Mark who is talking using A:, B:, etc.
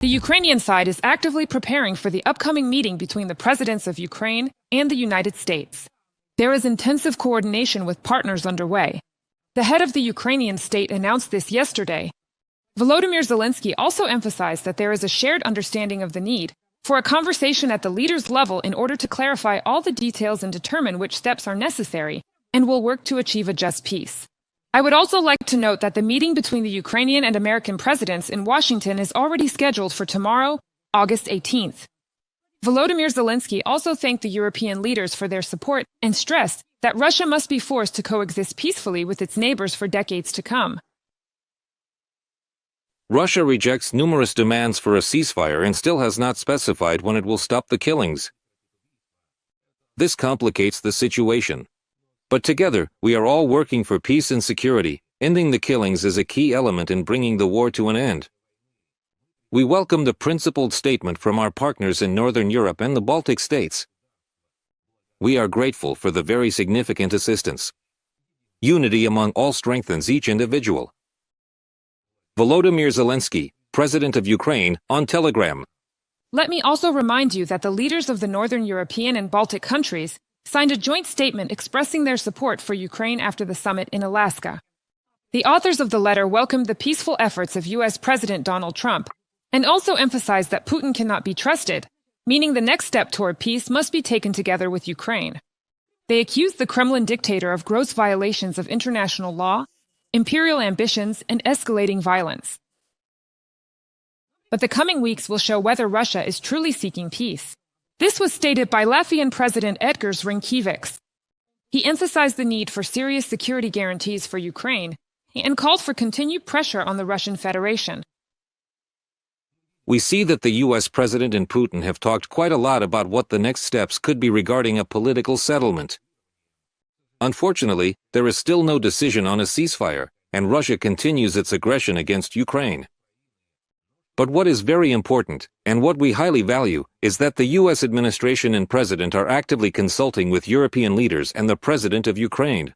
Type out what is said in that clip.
A: The Ukrainian side is actively preparing for the upcoming meeting between the presidents of Ukraine and the United States. There is intensive coordination with partners underway. The head of the Ukrainian state announced this yesterday. Volodymyr Zelensky also emphasized that there is a shared understanding of the need for a conversation at the leaders' level in order to clarify all the details and determine which steps are necessary, and will work to achieve a just peace. I would also like to note that the meeting between the Ukrainian and American presidents in Washington is already scheduled for tomorrow, August 18th. Volodymyr Zelensky also thanked the European leaders for their support and stressed that Russia must be forced to coexist peacefully with its neighbors for decades to come.
B: Russia rejects numerous demands for a ceasefire and still has not specified when it will stop the killings. This complicates the situation. But together, we are all working for peace and security. Ending the killings is a key element in bringing the war to an end. We welcome the principled statement from our partners in Northern Europe and the Baltic states. We are grateful for the very significant assistance. Unity among all strengthens each individual. Volodymyr Zelensky, President of Ukraine, on Telegram.
A: Let me also remind you that the leaders of the Northern European and Baltic countries signed a joint statement expressing their support for Ukraine after the summit in Alaska. The authors of the letter welcomed the peaceful efforts of U.S. President Donald Trump and also emphasized that Putin cannot be trusted, meaning the next step toward peace must be taken together with Ukraine. They accused the Kremlin dictator of gross violations of international law, imperial ambitions, and escalating violence. But the coming weeks will show whether Russia is truly seeking peace. This was stated by Latvian President Edgars Rinkēvičs. He emphasized the need for serious security guarantees for Ukraine and called for continued pressure on the Russian Federation.
B: We see that the U.S. President and Putin have talked quite a lot about what the next steps could be regarding a political settlement. Unfortunately, there is still no decision on a ceasefire, and Russia continues its aggression against Ukraine. But what is very important, and what we highly value, is that the U.S. administration and president are actively consulting with European leaders and the president of Ukraine.